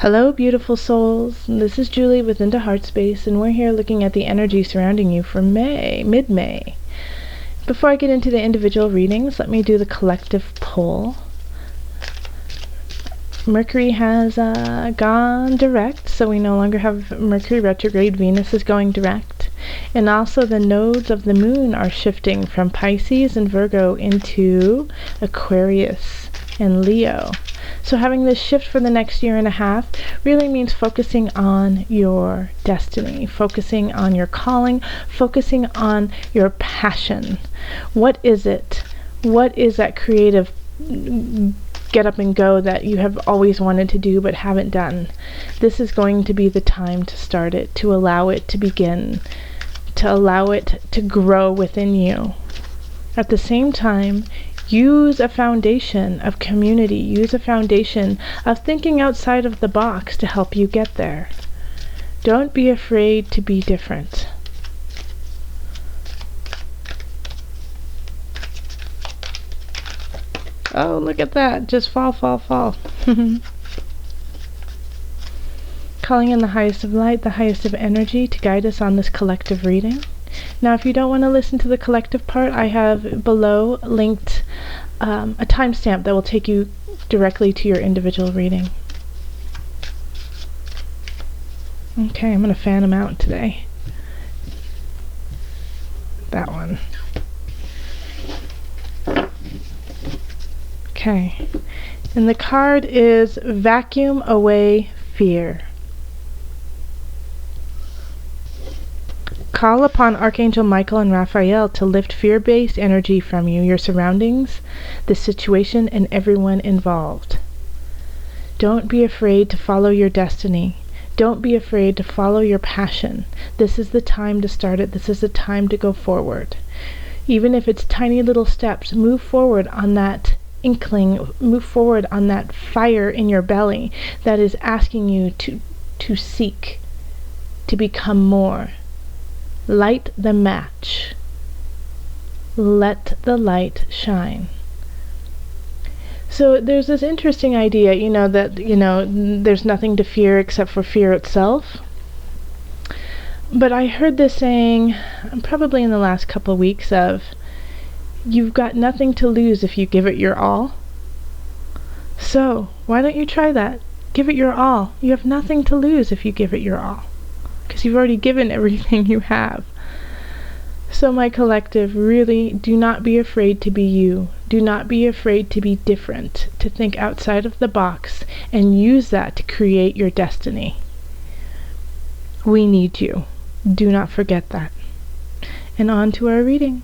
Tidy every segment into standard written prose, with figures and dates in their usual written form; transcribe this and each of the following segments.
Hello, beautiful souls. This is Julie with Into Heartspace, and we're here looking at the energy surrounding you for May, mid-May. Before I get into the individual readings, let me do the collective poll. Mercury has gone direct, so we no longer have Mercury retrograde. Venus is going direct. And also the nodes of the moon are shifting from Pisces and Virgo into Aquarius and Leo. So having this shift for the next year and a half really means focusing on your destiny, focusing on your calling, focusing on your passion. What is it? What is that creative get up and go that you have always wanted to do but haven't done? This is going to be the time to start it, to allow it to begin, to allow it to grow within you. At the same time, use a foundation of community, use a foundation of thinking outside of the box to help you get there. Don't be afraid to be different. Oh, look at that. Just fall. Calling in the highest of light, the highest of energy to guide us on this collective reading. Now, if you don't want to listen to the collective part, I have below linked a timestamp that will take you directly to your individual reading. Okay, I'm going to fan them out today. That one. Okay. And the card is Vacuum Away Fear. Call upon Archangel Michael and Raphael to lift fear-based energy from you, your surroundings, the situation, and everyone involved. Don't be afraid to follow your destiny. Don't be afraid to follow your passion. This is the time to start it. This is the time to go forward. Even if it's tiny little steps, move forward on that inkling, move forward on that fire in your belly that is asking you to seek, to become more. Light the match. Let the light shine. So there's this interesting idea, that there's nothing to fear except for fear itself. But I heard this saying, probably in the last couple weeks, of, you've got nothing to lose if you give it your all. So, why don't you try that? Give it your all. You have nothing to lose if you give it your all, because you've already given everything you have. So my collective, really, do not be afraid to be you. Do not be afraid to be different, to think outside of the box, and use that to create your destiny. We need you. Do not forget that. And on to our reading.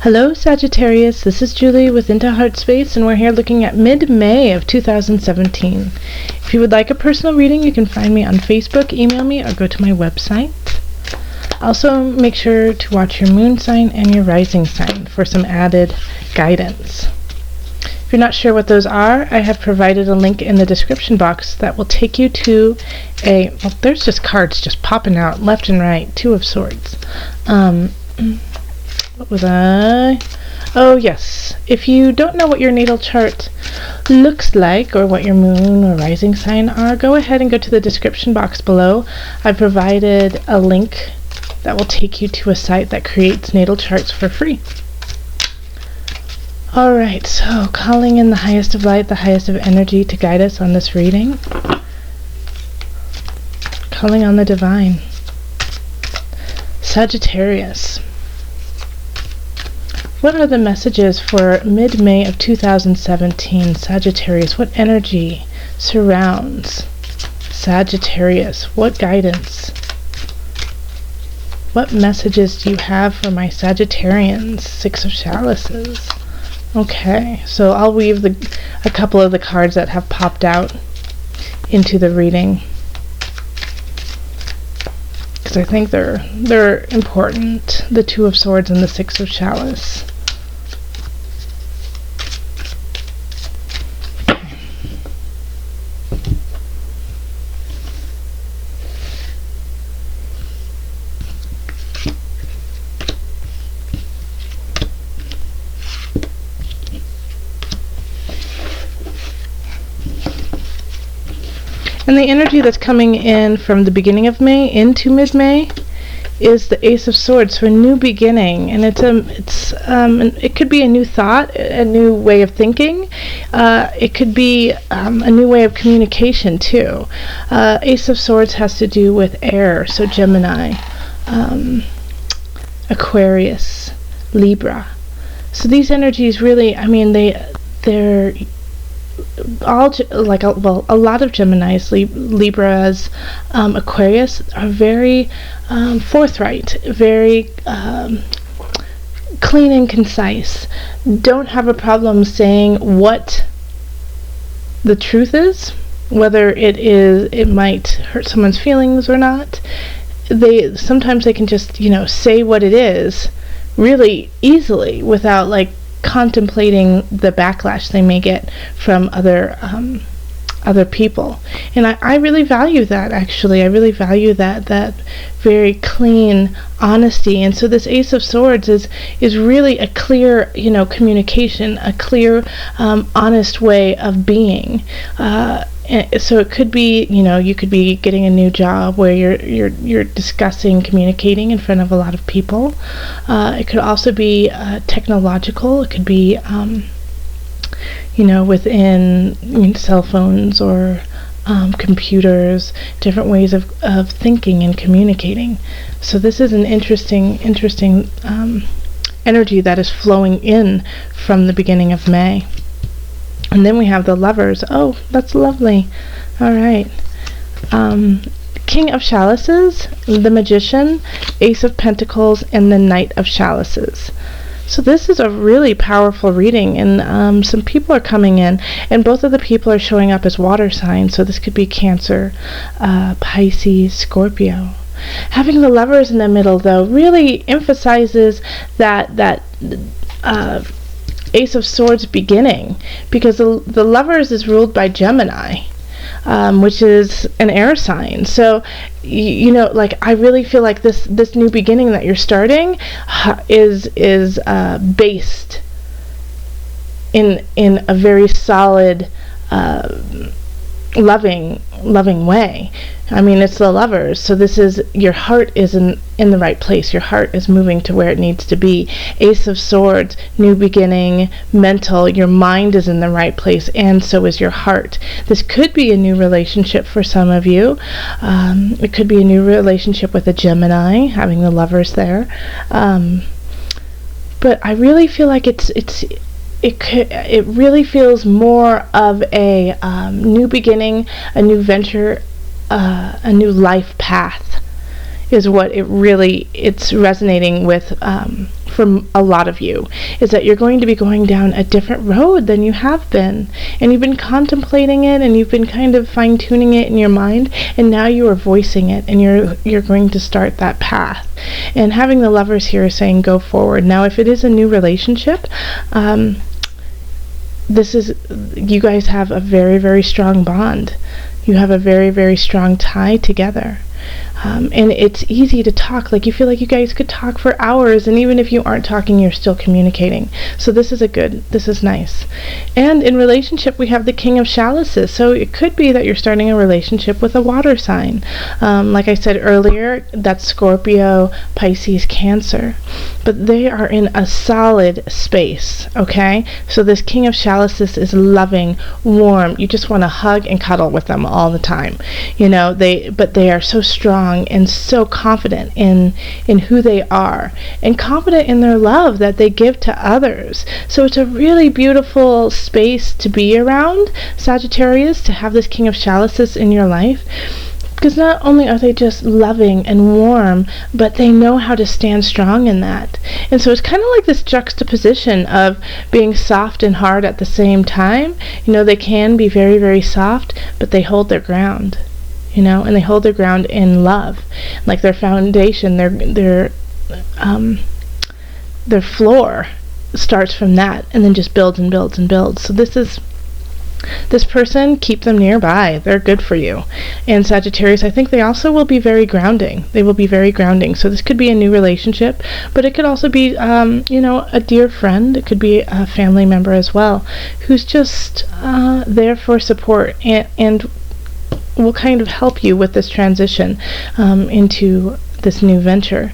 Hello, Sagittarius. This is Julie with Into Heartspace, and we're here looking at mid-May of 2017. If you would like a personal reading, you can find me on Facebook, email me, or go to my website. Also, make sure to watch your moon sign and your rising sign for some added guidance. If you're not sure what those are, I have provided a link in the description box that will take you to there's just cards just popping out left and right, Two of Swords. What was I? Oh, yes. If you don't know what your natal chart looks like, or what your moon or rising sign are, go ahead and go to the description box below. I've provided a link that will take you to a site that creates natal charts for free. Alright, so calling in the highest of light, the highest of energy to guide us on this reading. Calling on the divine. Sagittarius. What are the messages for mid-May of 2017, Sagittarius? What energy surrounds Sagittarius? What guidance? What messages do you have for my Sagittarians? Six of Chalices. Okay, so I'll weave a couple of the cards that have popped out into the reading, because I think they're important. The Two of Swords and the Six of Chalice. And the energy that's coming in from the beginning of May into mid-May is the Ace of Swords, for a new beginning, and it could be a new thought, a new way of thinking. It could be a new way of communication too. Ace of Swords has to do with air, so Gemini, Aquarius, Libra. So these energies really, I mean, they're all like a lot of Geminis, Libras, Aquarius are very forthright, very clean and concise. Don't have a problem saying what the truth is, whether it might hurt someone's feelings or not. Sometimes they can just say what it is really easily without like contemplating the backlash they may get from other people. And I really value that, actually. I really value that very clean honesty. And so this Ace of Swords is really a clear communication, a clear honest way of being. So it could be, you could be getting a new job where you're discussing communicating in front of a lot of people. It could also be technological. It could be, within cell phones or computers, different ways of thinking and communicating. So this is an interesting energy that is flowing in from the beginning of May. And then we have the Lovers. Oh, that's lovely. All right. King of Chalices, the Magician, Ace of Pentacles, and the Knight of Chalices. So this is a really powerful reading, and some people are coming in, and both of the people are showing up as water signs. So this could be Cancer, Pisces, Scorpio. Having the Lovers in the middle, though, really emphasizes that Ace of Swords beginning, because the Lovers is ruled by Gemini, which is an air sign. So I really feel like this new beginning that you're starting is based in a very solid loving way. I mean, it's the Lovers, so this is, your heart is in the right place. Your heart is moving to where it needs to be. Ace of Swords, new beginning, mental, your mind is in the right place, and so is your heart. This could be a new relationship for some of you. It could be a new relationship with a Gemini, having the Lovers there. But I really feel like it really feels more of a new beginning, a new venture, a new life path is what it's resonating with from a lot of you, is that you're going to be going down a different road than you have been, and you've been contemplating it, and you've been kind of fine-tuning it in your mind, and now you are voicing it, and you're going to start that path. And having the Lovers here is saying go forward. Now if it is a new relationship, you guys have a very, very strong bond. You have a very, very strong tie together. And it's easy to talk. Like, you feel like you guys could talk for hours, and even if you aren't talking, you're still communicating. So this is nice. And in relationship, we have the King of Chalices. So it could be that you're starting a relationship with a water sign. Like I said earlier, that's Scorpio, Pisces, Cancer. But they are in a solid space, okay? So this King of Chalices is loving, warm. You just want to hug and cuddle with them all the time. But they are so strong and so confident in who they are, and confident in their love that they give to others. So it's a really beautiful space to be around, Sagittarius, to have this King of Chalices in your life, because not only are they just loving and warm, but they know how to stand strong in that. And so it's kind of like this juxtaposition of being soft and hard at the same time. They can be very, very soft, but they hold their ground. And they hold their ground in love. Like their foundation, their floor starts from that, and then just builds and builds and builds. So this person, keep them nearby. They're good for you. And Sagittarius, I think they also will be very grounding. They will be very grounding. So this could be a new relationship, but it could also be, a dear friend. It could be a family member as well, who's just there for support and will kind of help you with this transition into this new venture.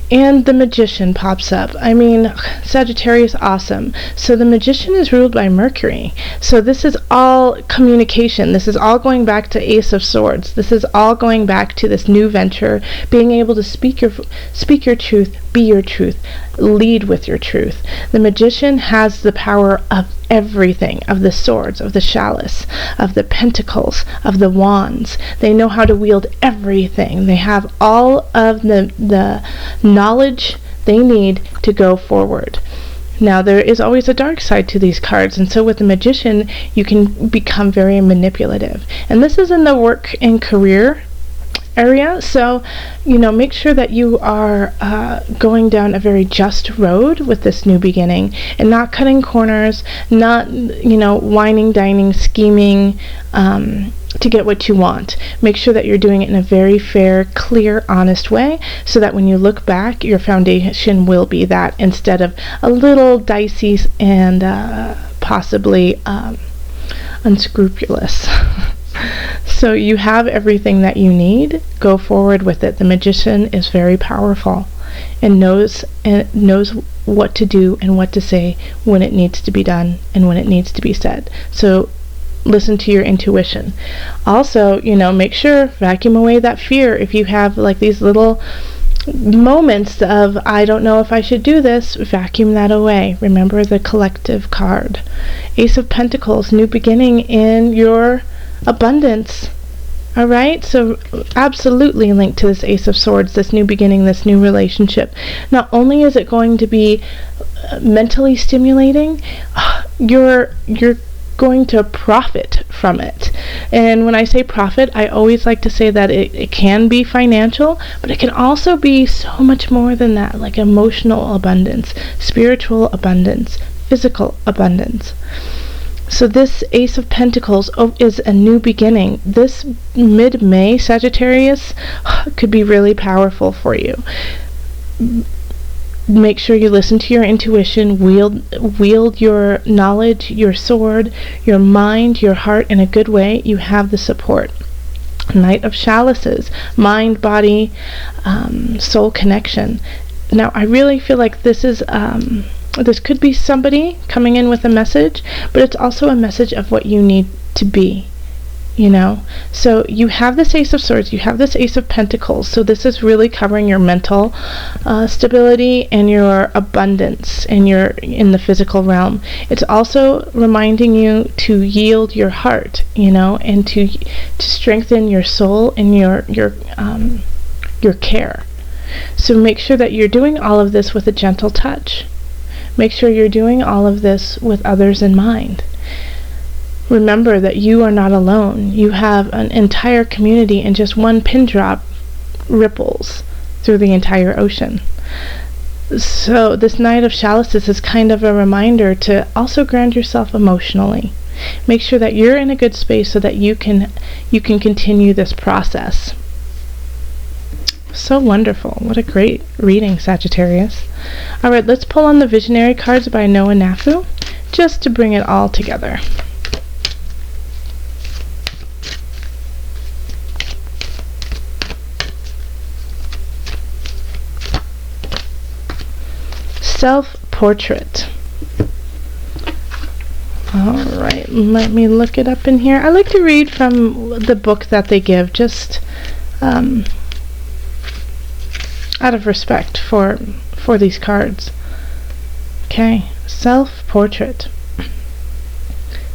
And the Magician pops up. I mean, Sagittarius, awesome. So the Magician is ruled by Mercury. So this is all communication. This is all going back to Ace of Swords. This is all going back to this new venture, being able to speak your truth, be your truth, lead with your truth. The Magician has the power of everything, of the swords, of the chalice, of the pentacles, of the wands. They know how to wield everything. They have all of the knowledge they need to go forward. Now, there is always a dark side to these cards, and so with the Magician, you can become very manipulative. And this is in the work and career area, so make sure that you are going down a very just road with this new beginning, and not cutting corners, not whining, dining, scheming to get what you want. Make sure that you're doing it in a very fair, clear, honest way, so that when you look back, your foundation will be that, instead of a little dicey and possibly unscrupulous. So you have everything that you need. Go forward with it. The Magician is very powerful and knows what to do and what to say when it needs to be done and when it needs to be said. So listen to your intuition. Also, make sure, vacuum away that fear. If you have like these little moments of, I don't know if I should do this, vacuum that away. Remember the collective card. Ace of Pentacles, new beginning in your abundance. All right, so absolutely linked to this Ace of Swords, this new beginning, this new relationship. Not only is it going to be mentally stimulating, you're going to profit from it. And when I say profit, I always like to say that it can be financial, but it can also be so much more than that, like emotional abundance, spiritual abundance, physical abundance. So this Ace of Pentacles is a new beginning. This mid-May, Sagittarius, could be really powerful for you. Make sure you listen to your intuition, wield your knowledge, your sword, your mind, your heart in a good way. You have the support. Knight of Chalices, mind, body, soul connection. Now, I really feel like this is this could be somebody coming in with a message, but it's also a message of what you need to be. So you have this Ace of Swords, you have this Ace of Pentacles, so this is really covering your mental stability and your abundance and your in the physical realm. It's also reminding you to yield your heart, and to strengthen your soul and your care. So make sure that you're doing all of this with a gentle touch. Make sure you're doing all of this with others in mind. Remember that you are not alone. You have an entire community, and just one pin drop ripples through the entire ocean. So this Knight of Chalices is kind of a reminder to also ground yourself emotionally. Make sure that you're in a good space so that you can continue this process. So wonderful. What a great reading, Sagittarius. All right, let's pull on the Visionary cards by Knafo, just to bring it all together. Self-portrait. All right, let me look it up in here. I like to read from the book that they give, just out of respect for these cards. Okay, self-portrait.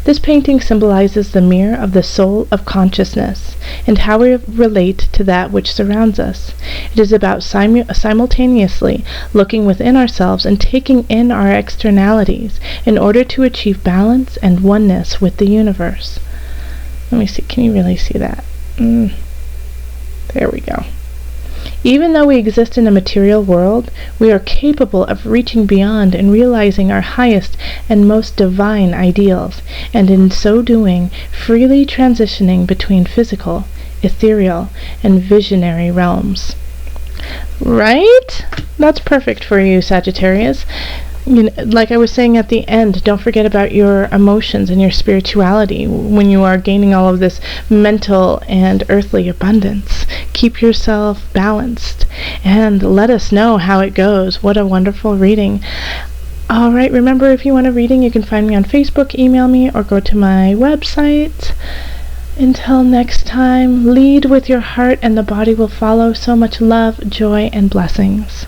This painting symbolizes the mirror of the soul of consciousness and how we relate to that which surrounds us. It is about simultaneously looking within ourselves and taking in our externalities in order to achieve balance and oneness with the universe. Let me see, can you really see that? There we go. Even though we exist in a material world, we are capable of reaching beyond and realizing our highest and most divine ideals, and in so doing, freely transitioning between physical, ethereal, and visionary realms. Right? That's perfect for you, Sagittarius. like I was saying at the end, don't forget about your emotions and your spirituality when you are gaining all of this mental and earthly abundance. Keep yourself balanced and let us know how it goes. What a wonderful reading. All right, remember, if you want a reading, you can find me on Facebook, email me, or go to my website. Until next time, lead with your heart and the body will follow. So much love, joy, and blessings.